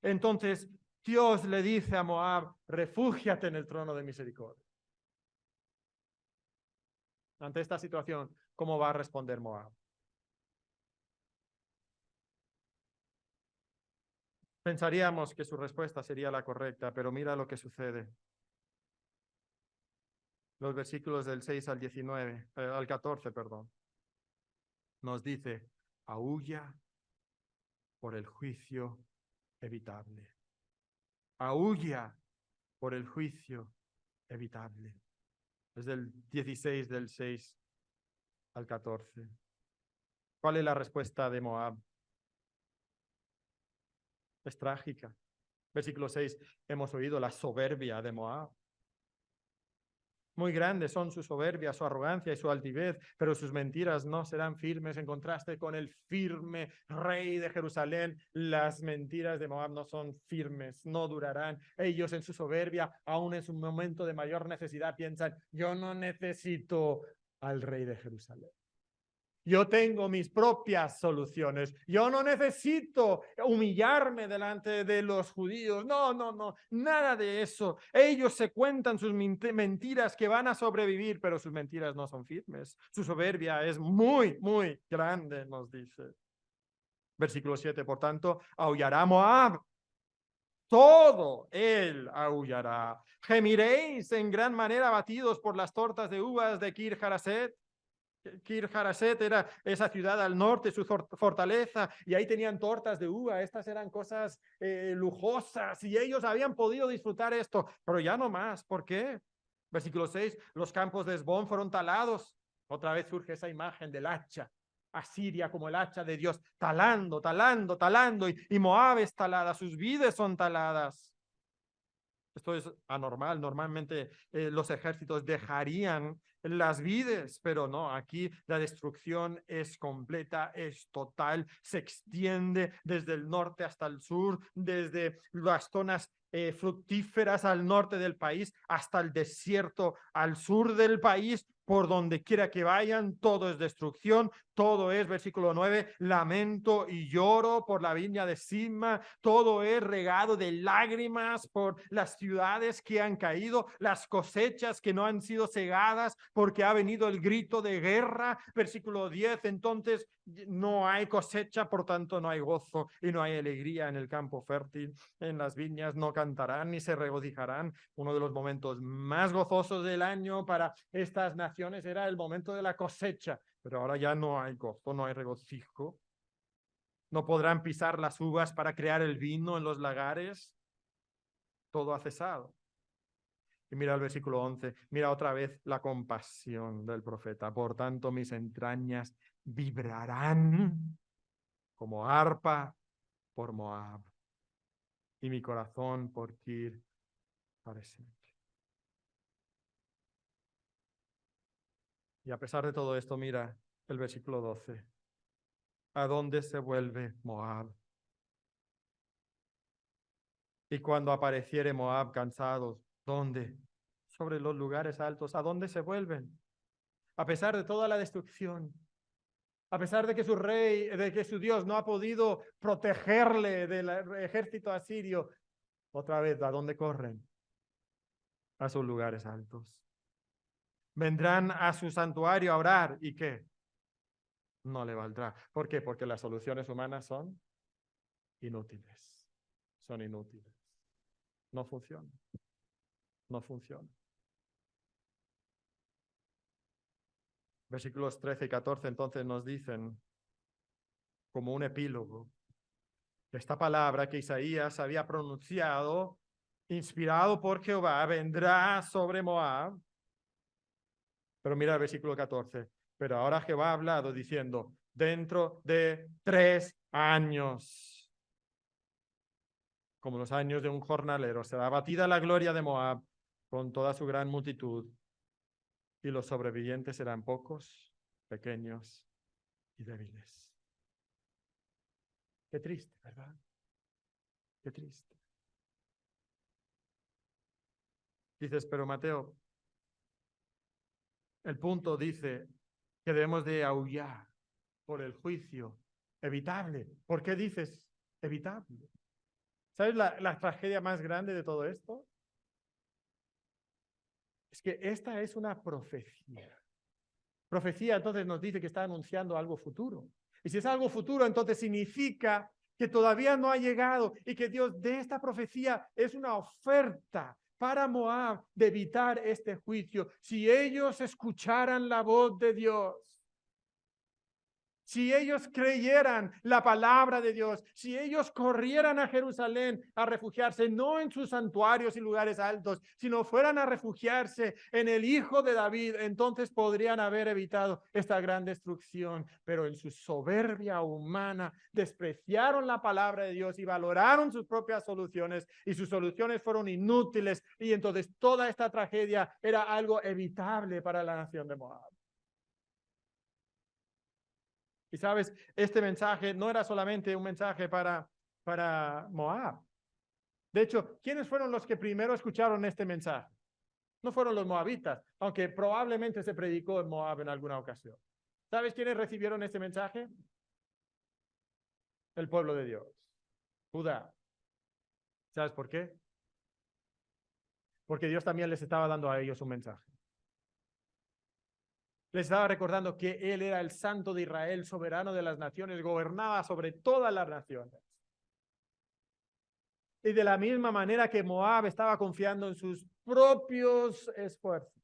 Entonces, Dios le dice a Moab, refúgiate en el trono de misericordia. Ante esta situación, ¿cómo va a responder Moab? Pensaríamos que su respuesta sería la correcta, pero mira lo que sucede. Los versículos del 6 al 19, al 14, perdón, nos dice, aúlla por el juicio evitable. Aúlla por el juicio evitable. Es del 16 del 6 al 14. ¿Cuál es la respuesta de Moab? Es trágica. Versículo 6, hemos oído la soberbia de Moab. Muy grandes son su soberbia, su arrogancia y su altivez, pero sus mentiras no serán firmes en contraste con el firme rey de Jerusalén. Las mentiras de Moab no son firmes, no durarán. Ellos en su soberbia, aún en su momento de mayor necesidad, piensan, yo no necesito al rey de Jerusalén. Yo tengo mis propias soluciones. Yo no necesito humillarme delante de los judíos. No, no, no, nada de eso. Ellos se cuentan sus mentiras que van a sobrevivir, pero sus mentiras no son firmes. Su soberbia es muy, muy grande, nos dice. Versículo 7, por tanto, aullará Moab. Todo él aullará. Gemiréis en gran manera abatidos por las tortas de uvas de Kir-Jaraset. Kir-Jaraset era esa ciudad al norte, su fortaleza, y ahí tenían tortas de uva. Estas eran cosas lujosas y ellos habían podido disfrutar esto, pero ya no más. ¿Por qué? Versículo 6, los campos de Hesbón fueron talados. Otra vez surge esa imagen del hacha. Asiria como el hacha de Dios, talando, talando, talando, y Moab es talada, sus vides son taladas. Esto es anormal. Normalmente los ejércitos dejarían las vides, pero no, aquí la destrucción es completa, es total, se extiende desde el norte hasta el sur, desde las zonas fructíferas al norte del país hasta el desierto al sur del país. Por donde quiera que vayan, todo es destrucción, todo es, versículo 9, lamento y lloro por la viña de Sibma, todo es regado de lágrimas por las ciudades que han caído, las cosechas que no han sido cegadas porque ha venido el grito de guerra. Versículo 10, entonces no hay cosecha, por tanto no hay gozo y no hay alegría en el campo fértil, en las viñas no cantarán ni se regocijarán. Uno de los momentos más gozosos del año para estas naciones era el momento de la cosecha, pero ahora ya no hay gozo, no hay regocijo. No podrán pisar las uvas para crear el vino en los lagares. Todo ha cesado. Y mira el versículo 11, mira otra vez la compasión del profeta. Por tanto, mis entrañas vibrarán como arpa por Moab y mi corazón por Kir-Jaraset. Y a pesar de todo esto, mira el versículo 12. ¿A dónde se vuelve Moab? Y cuando apareciere Moab cansados, ¿dónde? Sobre los lugares altos. ¿A dónde se vuelven? A pesar de toda la destrucción, a pesar de que su rey, de que su Dios no ha podido protegerle del ejército asirio, otra vez, ¿a dónde corren? A sus lugares altos. Vendrán a su santuario a orar, ¿y qué? No le valdrá. ¿Por qué? Porque las soluciones humanas son inútiles. Son inútiles. No funcionan. No funcionan. Versículos 13 y 14 entonces nos dicen, como un epílogo, esta palabra que Isaías había pronunciado, inspirado por Jehová, vendrá sobre Moab. Pero mira el versículo 14. Pero ahora Jehová ha hablado diciendo, dentro de 3 años, como los años de un jornalero, será abatida la gloria de Moab con toda su gran multitud, y los sobrevivientes serán pocos, pequeños y débiles. Qué triste, ¿verdad? Qué triste. Dices, pero Mateo, el punto dice que debemos de aullar por el juicio evitable. ¿Por qué dices evitable? ¿Sabes la tragedia más grande de todo esto? Es que esta es una profecía. Profecía entonces nos dice que está anunciando algo futuro. Y si es algo futuro, entonces significa que todavía no ha llegado y que Dios de esta profecía es una oferta para Moab de evitar este juicio. Si ellos escucharan la voz de Dios, si ellos creyeran la palabra de Dios, si ellos corrieran a Jerusalén a refugiarse, no en sus santuarios y lugares altos, sino fueran a refugiarse en el Hijo de David, entonces podrían haber evitado esta gran destrucción. Pero en su soberbia humana despreciaron la palabra de Dios y valoraron sus propias soluciones, y sus soluciones fueron inútiles, y entonces toda esta tragedia era algo evitable para la nación de Moab. Y sabes, este mensaje no era solamente un mensaje para Moab. De hecho, ¿quiénes fueron los que primero escucharon este mensaje? No fueron los moabitas, aunque probablemente se predicó en Moab en alguna ocasión. ¿Sabes quiénes recibieron este mensaje? El pueblo de Dios, Judá. ¿Sabes por qué? Porque Dios también les estaba dando a ellos un mensaje. Les estaba recordando que Él era el Santo de Israel, soberano de las naciones, gobernaba sobre todas las naciones. Y de la misma manera que Moab estaba confiando en sus propios esfuerzos,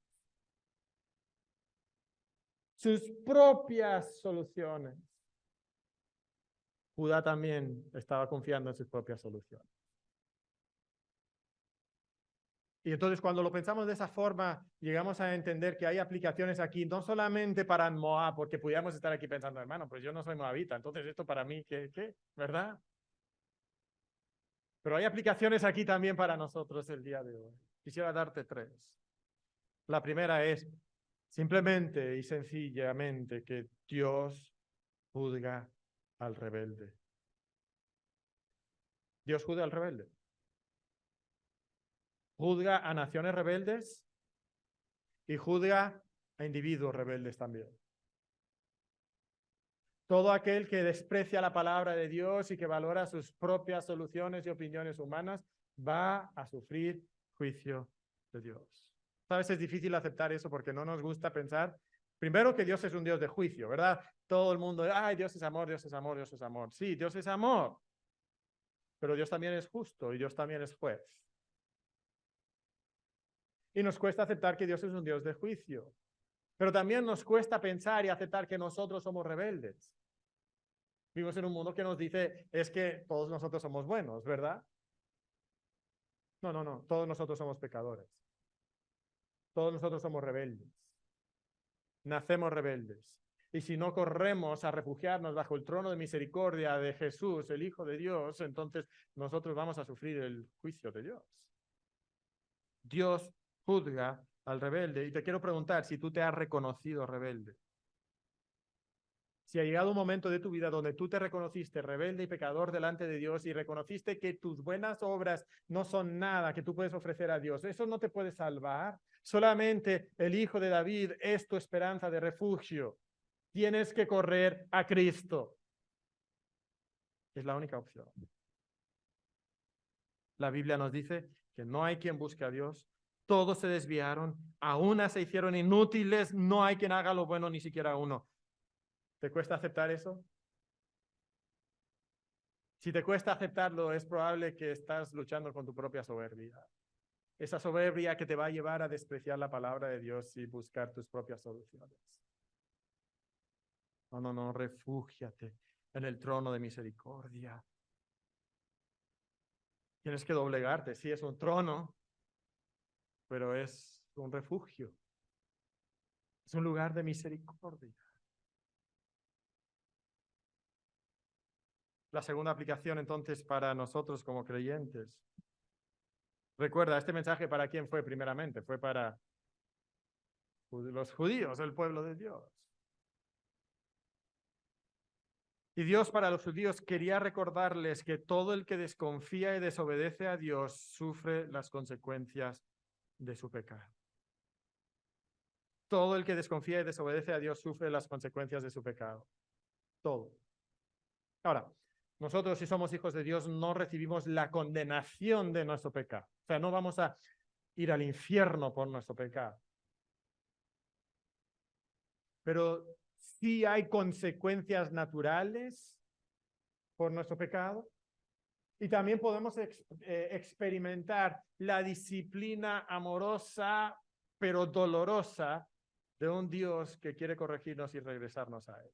sus propias soluciones, Judá también estaba confiando en sus propias soluciones. Y entonces cuando lo pensamos de esa forma, llegamos a entender que hay aplicaciones aquí, no solamente para Moab, porque pudiéramos estar aquí pensando, hermano, pues yo no soy moabita, entonces esto para mí, ¿qué? ¿Verdad? Pero hay aplicaciones aquí también para nosotros el día de hoy. Quisiera darte 3. La primera es simplemente y sencillamente que Dios juzga al rebelde. Dios juzga al rebelde. Juzga a naciones rebeldes y juzga a individuos rebeldes también. Todo aquel que desprecia la palabra de Dios y que valora sus propias soluciones y opiniones humanas va a sufrir juicio de Dios. A veces es difícil aceptar eso porque no nos gusta pensar, primero, que Dios es un Dios de juicio, ¿verdad? Todo el mundo, ay, Dios es amor, Dios es amor, Dios es amor. Sí, Dios es amor, pero Dios también es justo y Dios también es juez. Y nos cuesta aceptar que Dios es un Dios de juicio. Pero también nos cuesta pensar y aceptar que nosotros somos rebeldes. Vivimos en un mundo que nos dice, es que todos nosotros somos buenos, ¿verdad? No. Todos nosotros somos pecadores. Todos nosotros somos rebeldes. Nacemos rebeldes. Y si no corremos a refugiarnos bajo el trono de misericordia de Jesús, el Hijo de Dios, entonces nosotros vamos a sufrir el juicio de Dios. Dios juzga al rebelde. Y te quiero preguntar si tú te has reconocido rebelde. Si ha llegado un momento de tu vida donde tú te reconociste rebelde y pecador delante de Dios y reconociste que tus buenas obras no son nada que tú puedes ofrecer a Dios, eso no te puede salvar. Solamente el Hijo de David es tu esperanza de refugio. Tienes que correr a Cristo. Es la única opción. La Biblia nos dice que no hay quien busque a Dios. Todos se desviaron, a una se hicieron inútiles, no hay quien haga lo bueno, ni siquiera uno. ¿Te cuesta aceptar eso? Si te cuesta aceptarlo, es probable que estás luchando con tu propia soberbia. Esa soberbia que te va a llevar a despreciar la palabra de Dios y buscar tus propias soluciones. No, refúgiate en el trono de misericordia. Tienes que doblegarte, sí, es un trono, pero es un refugio. Es un lugar de misericordia. La segunda aplicación, entonces, para nosotros como creyentes. Recuerda, este mensaje ¿para quién fue primeramente? Fue para los judíos, el pueblo de Dios. Y Dios para los judíos quería recordarles que todo el que desconfía y desobedece a Dios sufre las consecuencias de su pecado. Todo el que desconfía y desobedece a Dios sufre las consecuencias de su pecado. Todo. Ahora, nosotros si somos hijos de Dios no recibimos la condenación de nuestro pecado. O sea, no vamos a ir al infierno por nuestro pecado. Pero sí hay consecuencias naturales por nuestro pecado. Y también podemos experimentar la disciplina amorosa, pero dolorosa, de un Dios que quiere corregirnos y regresarnos a Él.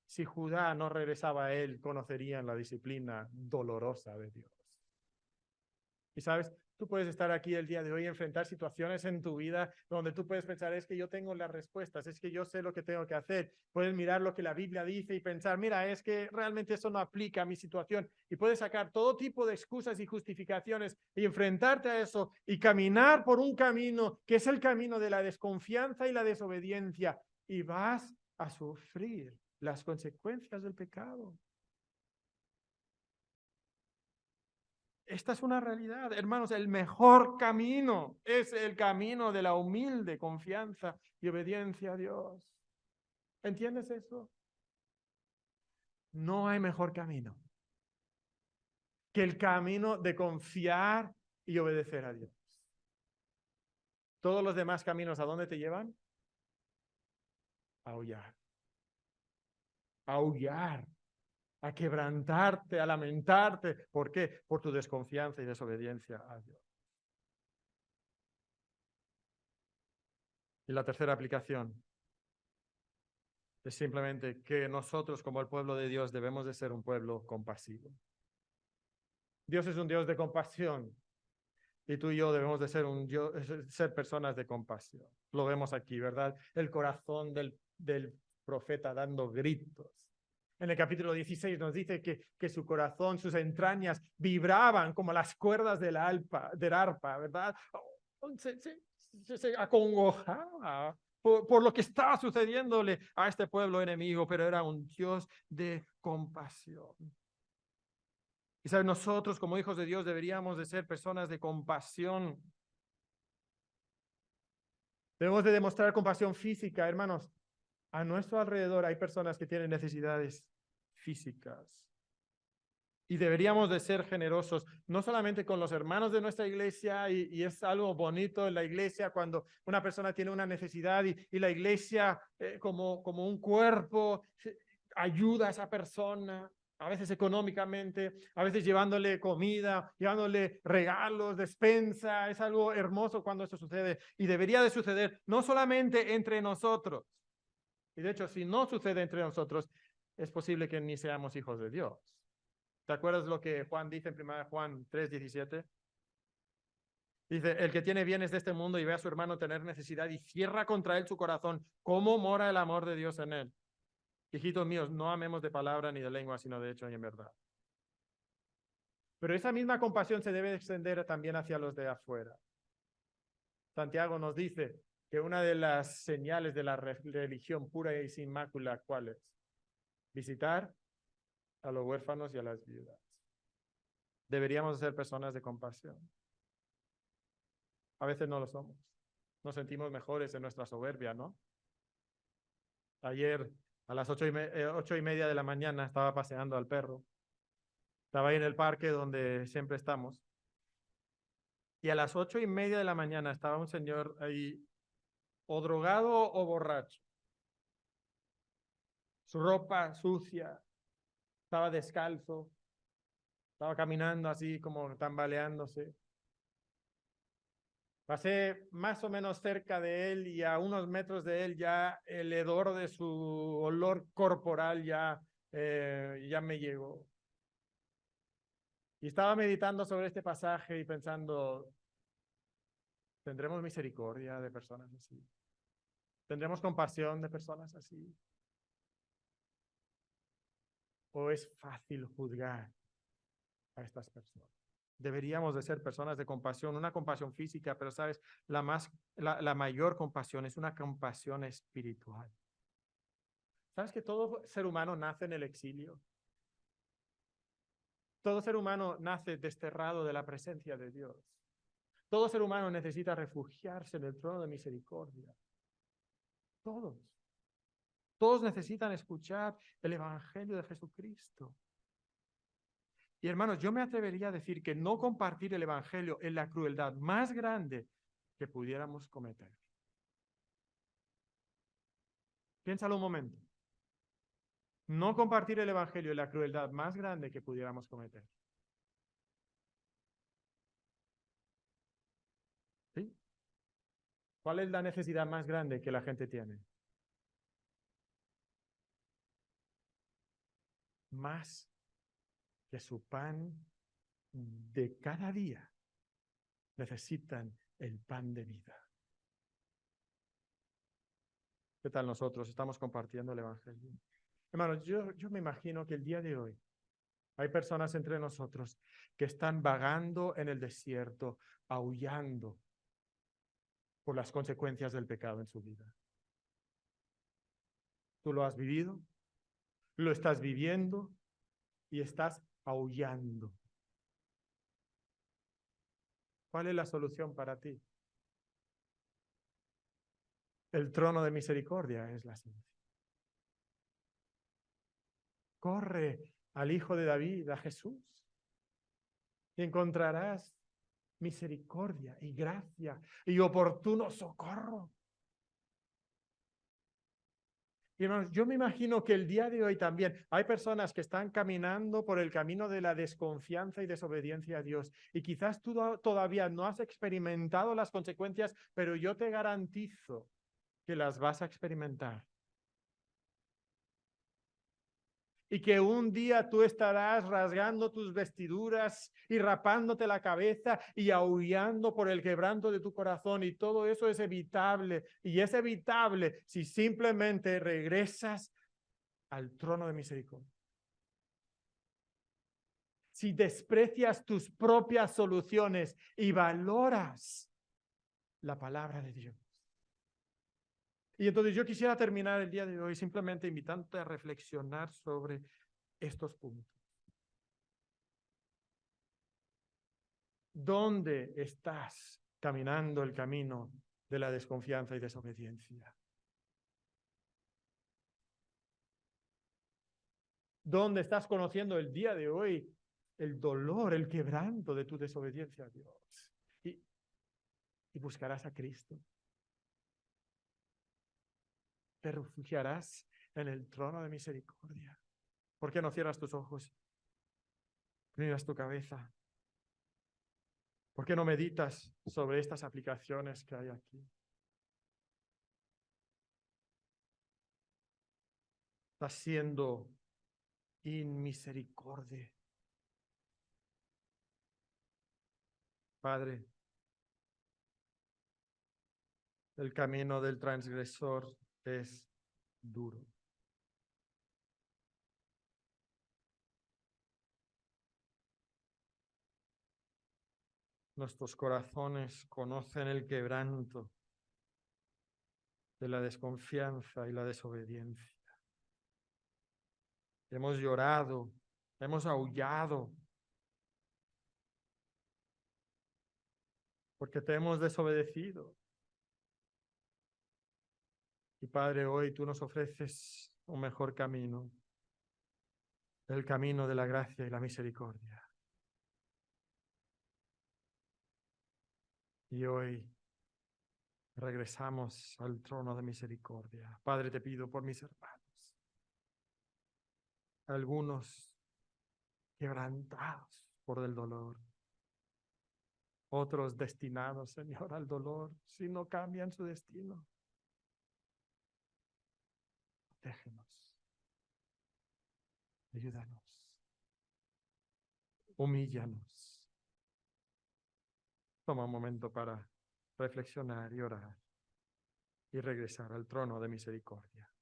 Si Judá no regresaba a Él, conocerían la disciplina dolorosa de Dios. Y sabes, tú puedes estar aquí el día de hoy y enfrentar situaciones en tu vida donde tú puedes pensar, es que yo tengo las respuestas, es que yo sé lo que tengo que hacer. Puedes mirar lo que la Biblia dice y pensar, mira, es que realmente eso no aplica a mi situación. Y puedes sacar todo tipo de excusas y justificaciones y enfrentarte a eso y caminar por un camino que es el camino de la desconfianza y la desobediencia. Y vas a sufrir las consecuencias del pecado. Esta es una realidad, hermanos. El mejor camino es el camino de la humilde confianza y obediencia a Dios. ¿Entiendes eso? No hay mejor camino que el camino de confiar y obedecer a Dios. Todos los demás caminos, ¿a dónde te llevan? A aullar. A aullar. A quebrantarte, a lamentarte. ¿Por qué? Por tu desconfianza y desobediencia a Dios. Y la tercera aplicación es simplemente que nosotros como el pueblo de Dios debemos de ser un pueblo compasivo. Dios es un Dios de compasión y tú y yo debemos de ser personas de compasión. Lo vemos aquí, ¿verdad? El corazón del profeta dando gritos. En el capítulo 16 nos dice que su corazón, sus entrañas vibraban como las cuerdas del arpa, ¿verdad? Se acongojaba por lo que estaba sucediéndole a este pueblo enemigo, pero era un Dios de compasión. Y saben, nosotros como hijos de Dios deberíamos de ser personas de compasión. Debemos de demostrar compasión física, hermanos. A nuestro alrededor hay personas que tienen necesidades físicas. Y deberíamos de ser generosos, no solamente con los hermanos de nuestra iglesia, y es algo bonito en la iglesia cuando una persona tiene una necesidad y la iglesia como un cuerpo ayuda a esa persona, a veces económicamente, a veces llevándole comida, llevándole regalos, despensa. Es algo hermoso cuando esto sucede y debería de suceder no solamente entre nosotros. Y de hecho, si no sucede entre nosotros, es posible que ni seamos hijos de Dios. ¿Te acuerdas lo que Juan dice en 1 Juan 3:17? Dice, el que tiene bienes de este mundo y ve a su hermano tener necesidad y cierra contra él su corazón, ¿cómo mora el amor de Dios en él? Hijitos míos, no amemos de palabra ni de lengua, sino de hecho y en verdad. Pero esa misma compasión se debe extender también hacia los de afuera. Santiago nos dice que una de las señales de la religión pura y sin mácula, ¿cuál es? Visitar a los huérfanos y a las viudas. Deberíamos ser personas de compasión. A veces no lo somos. Nos sentimos mejores en nuestra soberbia, ¿no? Ayer a las 8:30 de la mañana estaba paseando al perro. Estaba ahí en el parque donde siempre estamos. Y a las 8:30 de la mañana estaba un señor ahí, o drogado o borracho. Su ropa sucia, estaba descalzo, estaba caminando así como tambaleándose. Pasé más o menos cerca de él y a unos metros de él ya el hedor de su olor corporal ya me llegó. Y estaba meditando sobre este pasaje y pensando, ¿tendremos misericordia de personas así? ¿Tendremos compasión de personas así? ¿O es fácil juzgar a estas personas? Deberíamos de ser personas de compasión, una compasión física, pero sabes, la mayor compasión es una compasión espiritual. ¿Sabes que todo ser humano nace en el exilio? Todo ser humano nace desterrado de la presencia de Dios. Todo ser humano necesita refugiarse en el trono de misericordia. Todos. Todos necesitan escuchar el Evangelio de Jesucristo. Y hermanos, yo me atrevería a decir que no compartir el Evangelio es la crueldad más grande que pudiéramos cometer. Piénsalo un momento. No compartir el Evangelio es la crueldad más grande que pudiéramos cometer. ¿Sí? ¿Cuál es la necesidad más grande que la gente tiene? Más que su pan de cada día. Necesitan el pan de vida. ¿Qué tal nosotros? Estamos compartiendo el Evangelio. Hermanos, yo me imagino que el día de hoy hay personas entre nosotros que están vagando en el desierto, aullando por las consecuencias del pecado en su vida. Tú lo has vivido, lo estás viviendo y estás aullando. ¿Cuál es la solución para ti? El trono de misericordia es la solución. Corre al Hijo de David, a Jesús, y encontrarás misericordia y gracia y oportuno socorro. Y hermanos, yo me imagino que el día de hoy también hay personas que están caminando por el camino de la desconfianza y desobediencia a Dios. Y quizás tú todavía no has experimentado las consecuencias, pero yo te garantizo que las vas a experimentar. Y que un día tú estarás rasgando tus vestiduras y rapándote la cabeza y aullando por el quebranto de tu corazón, y todo eso es evitable, y es evitable si simplemente regresas al trono de misericordia. Si desprecias tus propias soluciones y valoras la palabra de Dios. Y entonces yo quisiera terminar el día de hoy simplemente invitándote a reflexionar sobre estos puntos. ¿Dónde estás caminando el camino de la desconfianza y desobediencia? ¿Dónde estás conociendo el día de hoy el dolor, el quebranto de tu desobediencia a Dios? Y buscarás a Cristo. Te refugiarás en el trono de misericordia. ¿Por qué no cierras tus ojos? Miras tu cabeza. ¿Por qué no meditas sobre estas aplicaciones que hay aquí? Estás siendo inmisericordia. Padre, el camino del transgresor es duro. Nuestros corazones conocen el quebranto de la desconfianza y la desobediencia. Hemos llorado, hemos aullado, porque te hemos desobedecido. Y Padre, hoy tú nos ofreces un mejor camino, el camino de la gracia y la misericordia. Y hoy regresamos al trono de misericordia. Padre, te pido por mis hermanos, algunos quebrantados por el dolor, otros destinados, Señor, al dolor, si no cambian su destino. Déjenos, ayúdanos, humíllanos. Toma un momento para reflexionar y orar y regresar al trono de misericordia.